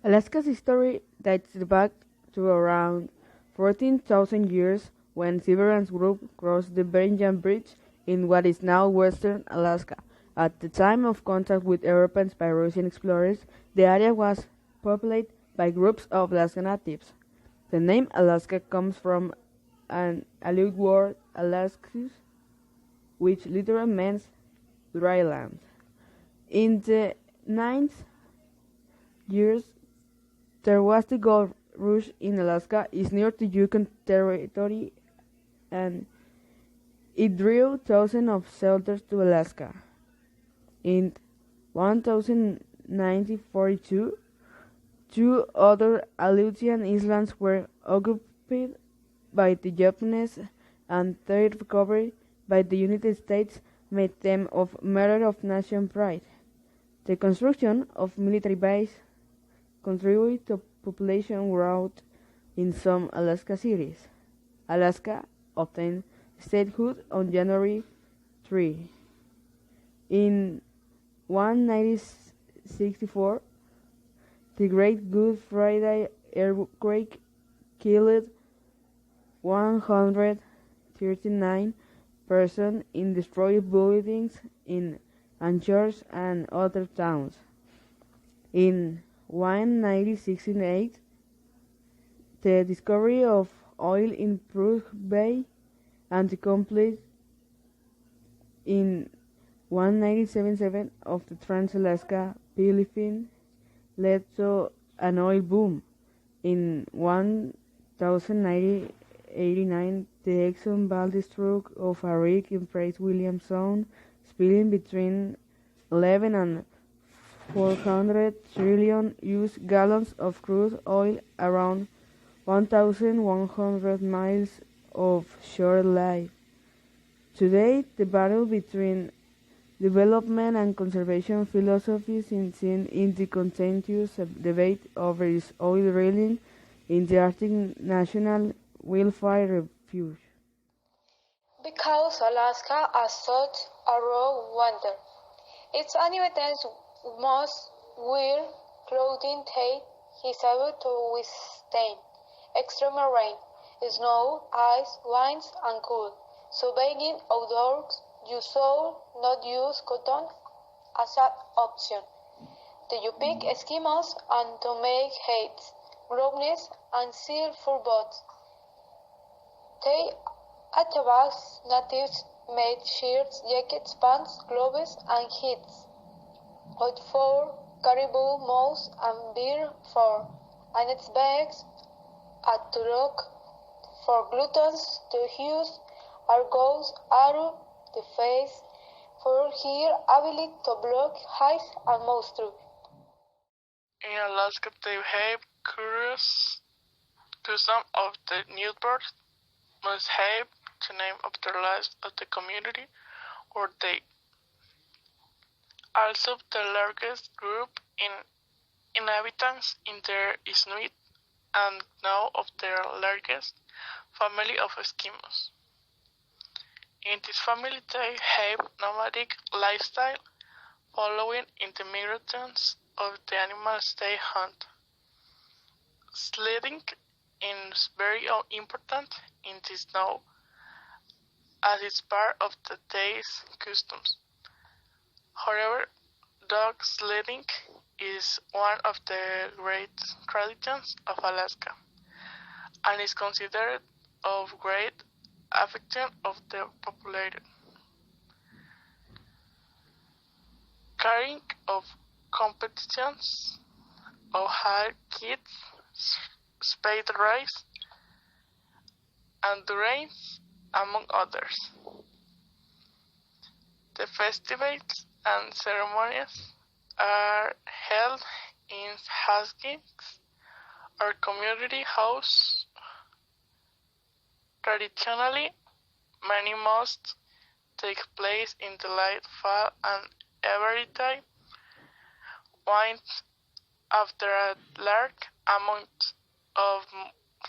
Alaska's history dates back to around 14,000 years when Siberians group crossed the Bering Bridge in what is now western Alaska. At the time of contact with Europeans by Russian explorers, the area was populated by groups of Alaska natives. The name Alaska comes from an Aleut word Alaskus, which literally means dry land. In the 9th years, there was the gold rush in Alaska, is near the Yukon Territory, and it drew thousands of settlers to Alaska. In 1942, two other Aleutian islands were occupied by the Japanese, and their recovery by the United States made them of matter of national pride. The construction of military bases contributed to population growth in some Alaska cities. Alaska obtained statehood on January 3. In 1964, the Great Good Friday earthquake killed 139 persons and destroyed buildings in Anchorage and other towns. In 1968, the discovery of oil in Prudhoe Bay and the complete in 1977 of the Trans-Alaska Pipeline led to an oil boom. In 1989, the Exxon Valdez truck of a rig in Prince William Sound, spilling between 11 and 400 trillion U.S. gallons of crude oil around 1,100 miles of shoreline. Today, the battle between development and conservation philosophies is seen in the contentious debate over its oil drilling in the Arctic National Wildfire Refuge. Because Alaska is such a raw wonder, its inhabitants must wear clothing that is able to withstand extreme rain, snow, ice, winds, and cold. So being outdoors, you should not use cotton as an option. Do you pick Eskimos and to make hats, gloves, and seal for boats? They Athabasca natives made shirts, jackets, pants, gloves, and hats. Hot for caribou, moose, and bear fur, and its bags at turok for gluttons to use argos, arrow, the face, for her ability to block ice and moisture. In Alaska, they have curious custom of the newborns must have the name of the lives of the community or they. Also, the largest group in inhabitants in there is Inuit, and now of their largest family of Eskimos. In this family, they have nomadic lifestyle, following in the migrants of the animals they hunt. Sledding is very important in the snow, as it's part of the day's customs. However, dog sledding is one of the great traditions of Alaska, and is considered of great affection of the populated. Carrying of competitions of high kids, spade race, and endurance, among others. The festivals and ceremonies are held in Haskins or community house. Traditionally, many must take place in the late fall and every day went after a large amount of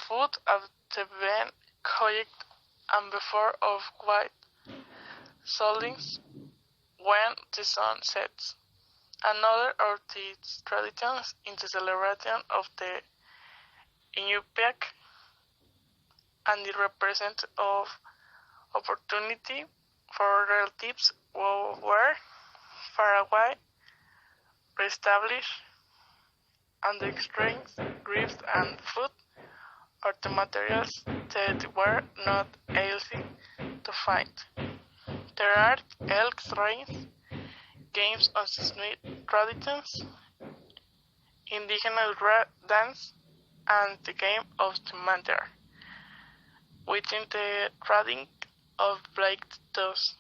food of the being cooked and before of white solings when the sun sets. Another of these traditions is the celebration of the Inupiaq, and it represents of opportunity for relatives who were far away, reestablish, and the strength, griefs, and food are the materials that were not easy to find. There are elk trains, games of Smith traditions, indigenous dance, and the game of the manter, within the trading of Blake Toes.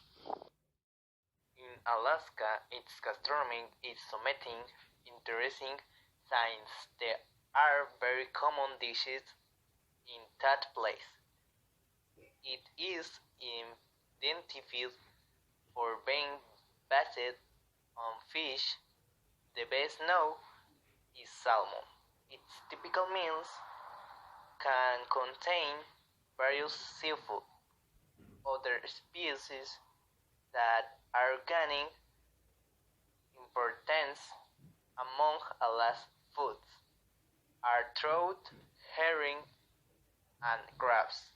In Alaska, its gastronomy is something interesting since there are very common dishes in that place. It is identified for being based on fish. The best known is salmon. Its typical meals can contain various seafood. Other species that are gaining importance among Alaska foods are trout, herring, and crabs.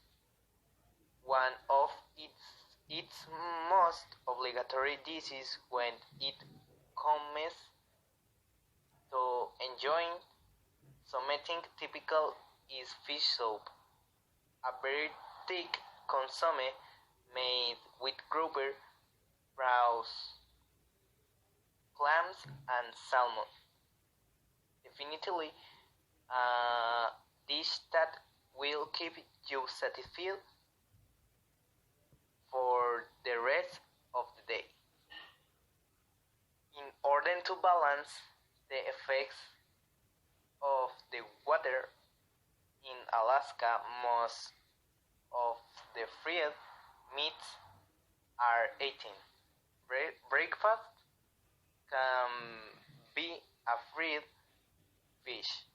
One of its most obligatory dishes when it comes to enjoying something typical is fish soup, a very thick consomme made with grouper, prawns, clams, and salmon. Definitely a dish that will keep you satisfied for the rest of the day. In order to balance the effects of the water in Alaska, most of the fried meats are eaten. Breakfast can be a fried fish,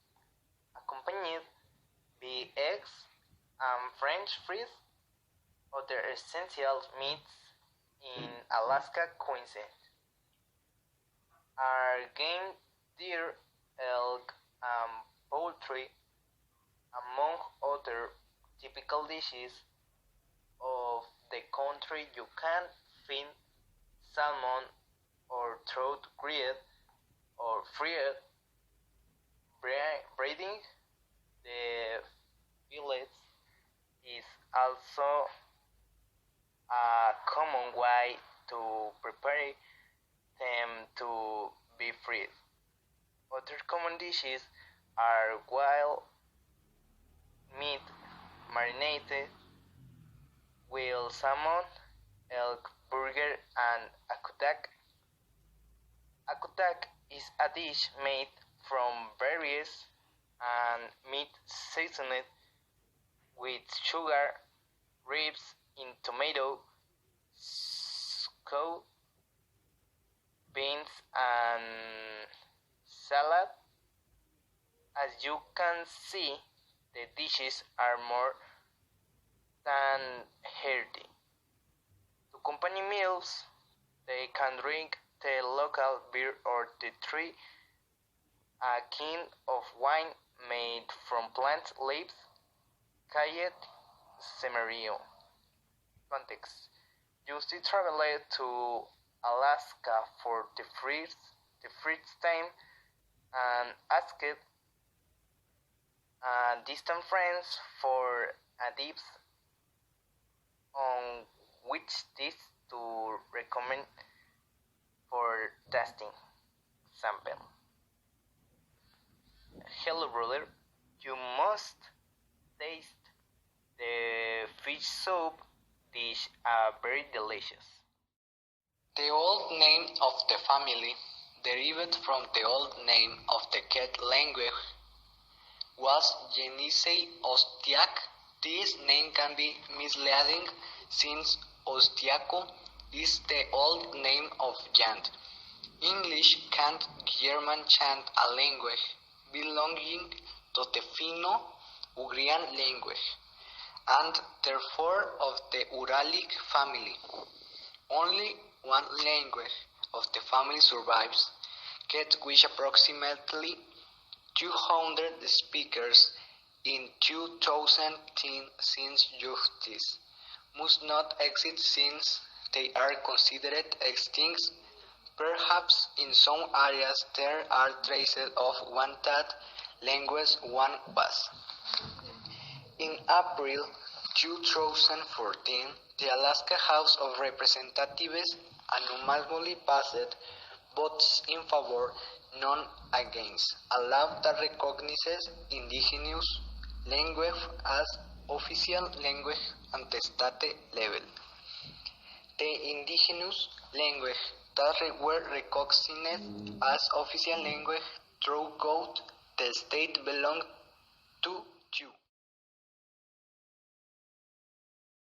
accompanied by eggs and French fries. Other essential meats in Alaska cuisine are game, deer, elk, and poultry, among other typical dishes of the country. You can find salmon or trout grilled or fried, braiding the fillets is also a common way to prepare them to be fried. Other common dishes are wild meat marinated with salmon, elk burger, and akutak. Akutak is a dish made from berries and meat seasoned with sugar, ribs in tomato, cow, beans, and salad. As you can see, the dishes are more than hearty. To accompany meals, they can drink the local beer or the tree, a kind of wine made from plant leaves, called semario. Context: Justy traveled to Alaska for the first time and asked distant friends for advice on which dish to recommend for tasting. Example: Hello brother, you must taste the fish soup dish are very delicious. The old name of the family, derived from the old name of the cat language, was Yenisei Ostiak. This name can be misleading since Ostiaco is the old name of Yant. English and German chant a language belonging to the Finno-Ugrian language, and therefore of the Uralic family. Only one language of the family survives, cat with approximately 200 speakers in 2010 since justice must not exist since they are considered extinct. Perhaps in some areas there are traces of one that language one was. In April 2014, the Alaska House of Representatives unanimously passed votes in favor, none against, a law that recognizes indigenous language as official language at the state level. The indigenous language that were recognized as official language throughout the state belong to you.